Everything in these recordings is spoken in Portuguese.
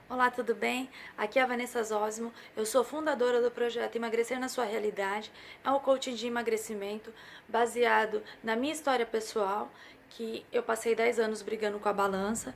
Olá, tudo bem? Aqui é a Vanessa Zósimo, eu sou fundadora do projeto Emagrecer na Sua Realidade. É um coaching de emagrecimento baseado na minha história pessoal, que eu passei 10 anos brigando com a balança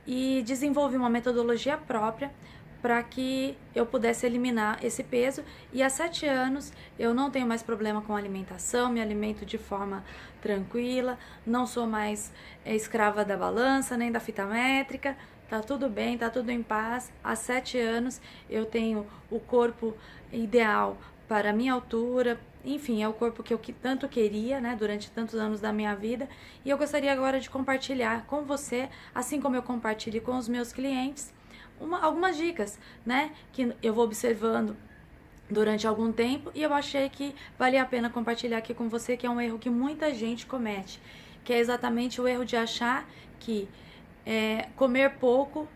e desenvolvi uma metodologia própria para que eu pudesse eliminar esse peso. E há 7 anos eu não tenho mais problema com alimentação, me alimento de forma tranquila, não sou mais escrava da balança nem da fita métrica. Tá tudo bem, tá tudo em paz. Há 7 anos eu tenho o corpo ideal para a minha altura, enfim, é o corpo que eu tanto queria, né, durante tantos anos da minha vida. E eu gostaria agora de compartilhar com você, assim como eu compartilho com os meus clientes, algumas dicas, né, que eu vou observando durante algum tempo e eu achei que valia a pena compartilhar aqui com você, que é um erro que muita gente comete, que é exatamente o erro de achar que comer pouco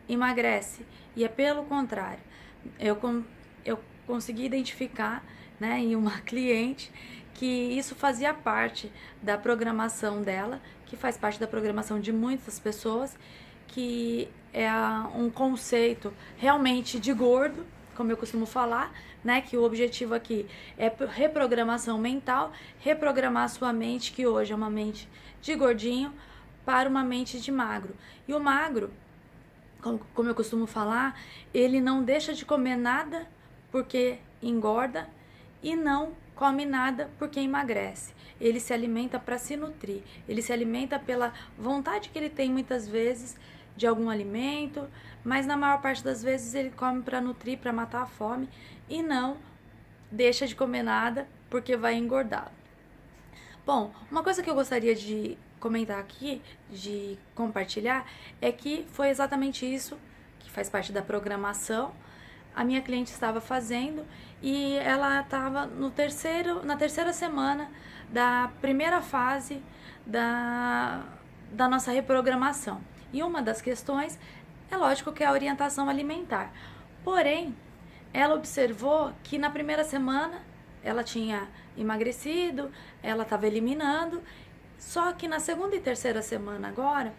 emagrece, e é pelo contrário. Eu consegui identificar, né, em uma cliente, que isso fazia parte da programação dela, que faz parte da programação de muitas pessoas, que é um conceito realmente de gordo, como eu costumo falar, né, que o objetivo aqui é reprogramação mental, reprogramar a sua mente, que hoje é uma mente de gordinho, para uma mente de magro. E o magro, como eu costumo falar, ele não deixa de comer nada porque engorda e não come nada porque emagrece. Ele se alimenta para se nutrir, ele se alimenta pela vontade que ele tem muitas vezes de algum alimento, mas na maior parte das vezes ele come para nutrir, para matar a fome e não deixa de comer nada porque vai engordar. Bom, uma coisa que eu gostaria de comentar aqui, de compartilhar, é que foi exatamente isso que faz parte da programação. A minha cliente estava fazendo e ela estava na terceira semana da primeira fase da nossa reprogramação. E uma das questões é lógico que é a orientação alimentar. Porém, ela observou que na primeira semana ela tinha emagrecido, ela estava eliminando, só que na segunda e terceira semana agora,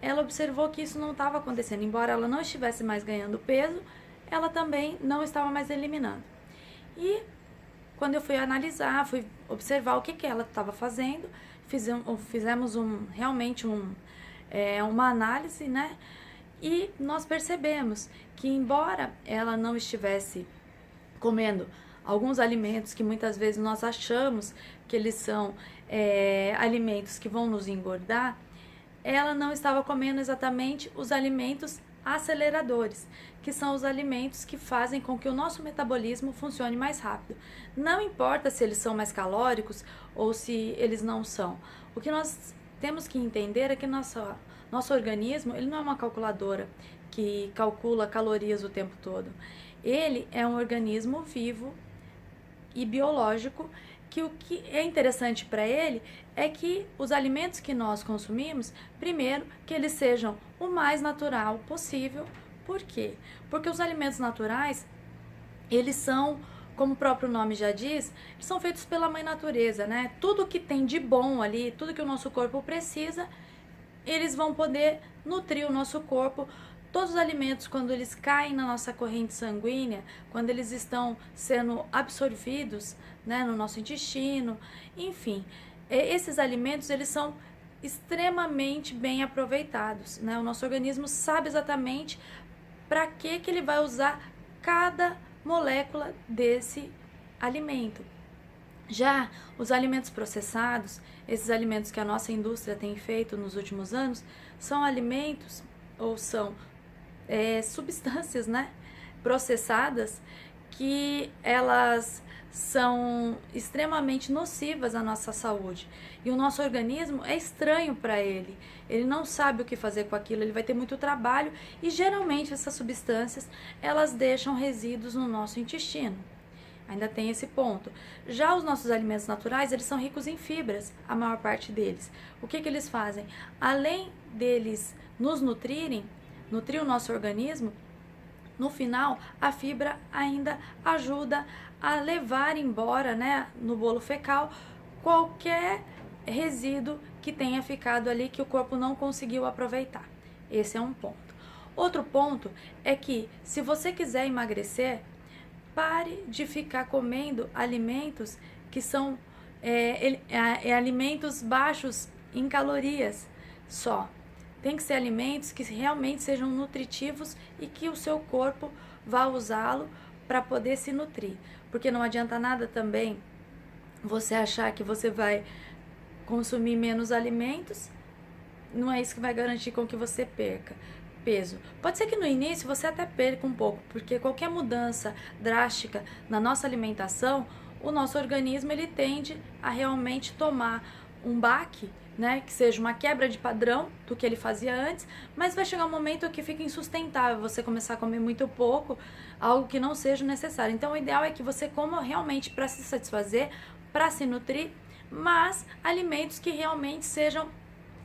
ela observou que isso não estava acontecendo. Embora ela não estivesse mais ganhando peso, ela também não estava mais eliminando. E quando eu fui analisar, fui observar o que ela estava fazendo, fizemos realmente uma análise, né? E nós percebemos que, embora ela não estivesse comendo alguns alimentos que muitas vezes nós achamos que eles são alimentos que vão nos engordar, ela não estava comendo exatamente os alimentos aceleradores, que são os alimentos que fazem com que o nosso metabolismo funcione mais rápido. Não importa se eles são mais calóricos ou se eles não são. O que nós temos que entender é que nosso organismo, ele não é uma calculadora que calcula calorias o tempo todo. Ele é um organismo vivo e biológico, que o que é interessante para ele é que os alimentos que nós consumimos, primeiro, que eles sejam o mais natural possível. Por quê? Porque os alimentos naturais, eles são, como o próprio nome já diz, eles são feitos pela mãe natureza, né? Tudo que tem de bom ali, tudo que o nosso corpo precisa, eles vão poder nutrir o nosso corpo. Todos os alimentos, quando eles caem na nossa corrente sanguínea, quando eles estão sendo absorvidos, né, no nosso intestino, enfim, esses alimentos, eles são extremamente bem aproveitados, né? O nosso organismo sabe exatamente para que ele vai usar cada molécula desse alimento. Já os alimentos processados, esses alimentos que a nossa indústria tem feito nos últimos anos, são alimentos ou são substâncias, né, processadas, que elas são extremamente nocivas à nossa saúde. E o nosso organismo é estranho para ele. Ele não sabe o que fazer com aquilo, ele vai ter muito trabalho e geralmente essas substâncias, elas deixam resíduos no nosso intestino. Ainda tem esse ponto. Já os nossos alimentos naturais, eles são ricos em fibras, a maior parte deles. O que eles fazem? Além deles nos nutrir o nosso organismo, no final, a fibra ainda ajuda a levar embora, né, no bolo fecal, qualquer resíduo que tenha ficado ali que o corpo não conseguiu aproveitar. Esse é um ponto. Outro ponto é que, se você quiser emagrecer, pare de ficar comendo alimentos que são alimentos baixos em calorias só. Tem que ser alimentos que realmente sejam nutritivos e que o seu corpo vá usá-lo para poder se nutrir. Porque não adianta nada também você achar que você vai consumir menos alimentos, não é isso que vai garantir com que você perca peso. Pode ser que no início você até perca um pouco, porque qualquer mudança drástica na nossa alimentação, o nosso organismo ele tende a realmente tomar um baque, né, que seja uma quebra de padrão do que ele fazia antes, mas vai chegar um momento que fica insustentável você começar a comer muito pouco, algo que não seja necessário. Então o ideal é que você coma realmente para se satisfazer, para se nutrir, mas alimentos que realmente sejam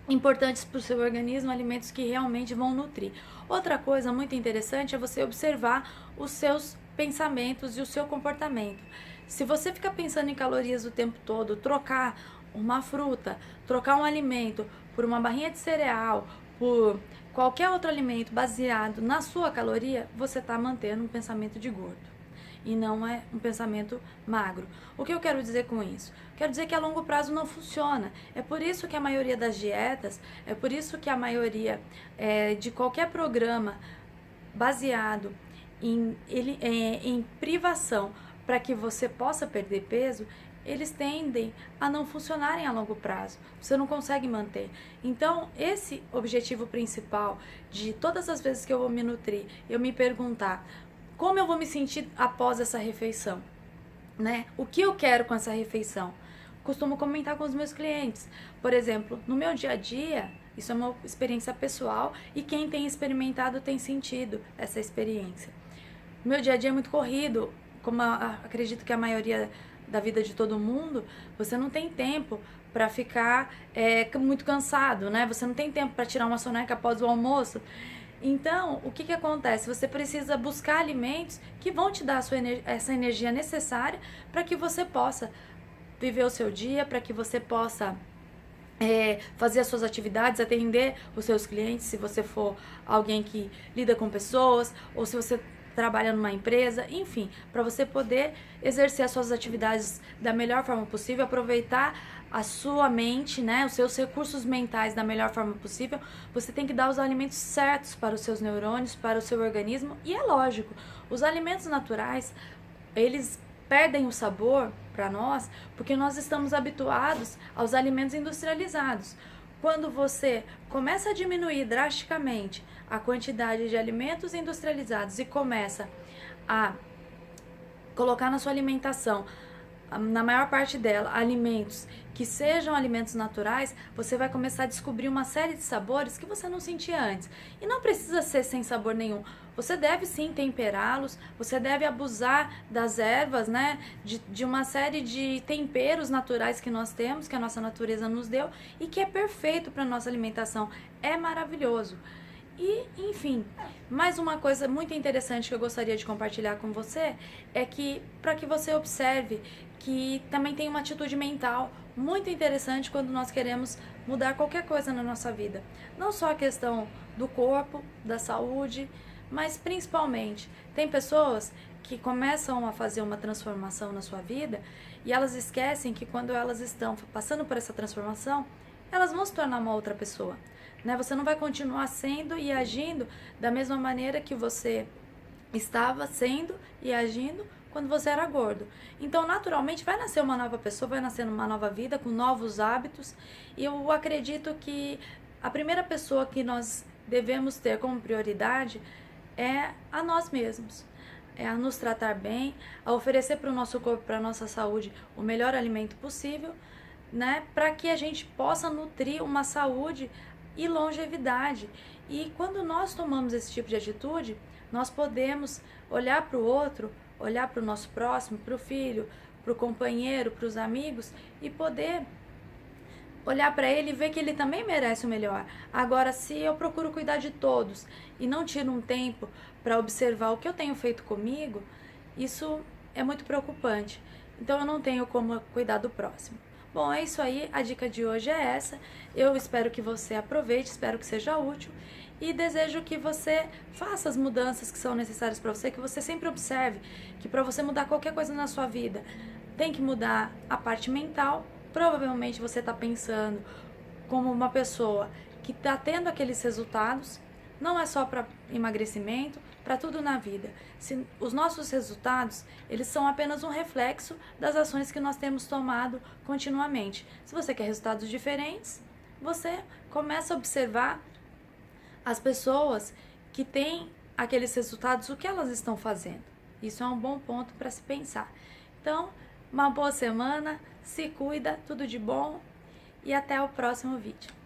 importantes para o seu organismo, alimentos que realmente vão nutrir. Outra coisa muito interessante é você observar os seus pensamentos e o seu comportamento. Se você fica pensando em calorias o tempo todo, trocar uma fruta, trocar um alimento por uma barrinha de cereal, por qualquer outro alimento baseado na sua caloria, você está mantendo um pensamento de gordo. E não é um pensamento magro. O que eu quero dizer com isso? Quero dizer que a longo prazo não funciona. É por isso que a maioria das dietas, é por isso que a maioria de qualquer programa baseado em privação para que você possa perder peso, eles tendem a não funcionarem a longo prazo. Você não consegue manter. Então, esse objetivo principal de todas as vezes que eu vou me nutrir, eu me perguntar como eu vou me sentir após essa refeição, né? O que eu quero com essa refeição? Costumo comentar com os meus clientes. Por exemplo, no meu dia a dia, isso é uma experiência pessoal e quem tem experimentado tem sentido essa experiência. O meu dia a dia é muito corrido, como acredito que a maioria da vida de todo mundo, você não tem tempo para ficar muito cansado, né? Você não tem tempo para tirar uma soneca após o almoço. Então, o que acontece? Você precisa buscar alimentos que vão te dar essa energia necessária para que você possa viver o seu dia, para que você possa fazer as suas atividades, atender os seus clientes, se você for alguém que lida com pessoas, ou se você trabalha numa empresa, enfim, para você poder exercer as suas atividades da melhor forma possível, aproveitar a sua mente, né, os seus recursos mentais da melhor forma possível, você tem que dar os alimentos certos para os seus neurônios, para o seu organismo, e é lógico, os alimentos naturais, eles perdem o sabor para nós, porque nós estamos habituados aos alimentos industrializados. Quando você começa a diminuir drasticamente a quantidade de alimentos industrializados e começa a colocar na sua alimentação, na maior parte dela, alimentos que sejam alimentos naturais, você vai começar a descobrir uma série de sabores que você não sentia antes. E não precisa ser sem sabor nenhum. Você deve sim temperá-los, você deve abusar das ervas, né? De uma série de temperos naturais que nós temos, que a nossa natureza nos deu e que é perfeito para a nossa alimentação. É maravilhoso. E, enfim, mais uma coisa muito interessante que eu gostaria de compartilhar com você é que, para que você observe que também tem uma atitude mental muito interessante quando nós queremos mudar qualquer coisa na nossa vida. Não só a questão do corpo, da saúde, mas principalmente, tem pessoas que começam a fazer uma transformação na sua vida e elas esquecem que quando elas estão passando por essa transformação, elas vão se tornar uma outra pessoa. Né? Você não vai continuar sendo e agindo da mesma maneira que você estava sendo e agindo quando você era gordo. Então, naturalmente, vai nascer uma nova pessoa, vai nascer uma nova vida, com novos hábitos. E eu acredito que a primeira pessoa que nós devemos ter como prioridade é a nós mesmos. É a nos tratar bem, a oferecer para o nosso corpo, para a nossa saúde, o melhor alimento possível, né? Para que a gente possa nutrir uma saúde e longevidade. E quando nós tomamos esse tipo de atitude, nós podemos olhar para o outro, olhar para o nosso próximo, para o filho, para o companheiro, para os amigos e poder olhar para ele e ver que ele também merece o melhor. Agora, se eu procuro cuidar de todos e não tiro um tempo para observar o que eu tenho feito comigo, isso é muito preocupante. Então, eu não tenho como cuidar do próximo. Bom, é isso aí, a dica de hoje é essa. Eu espero que você aproveite, espero que seja útil e desejo que você faça as mudanças que são necessárias para você, que você sempre observe que para você mudar qualquer coisa na sua vida, tem que mudar a parte mental. Provavelmente você está pensando como uma pessoa que está tendo aqueles resultados. Não é só para emagrecimento, para tudo na vida. Os nossos resultados, eles são apenas um reflexo das ações que nós temos tomado continuamente. Se você quer resultados diferentes, você começa a observar as pessoas que têm aqueles resultados, o que elas estão fazendo. Isso é um bom ponto para se pensar. Então, uma boa semana, se cuida, tudo de bom e até o próximo vídeo.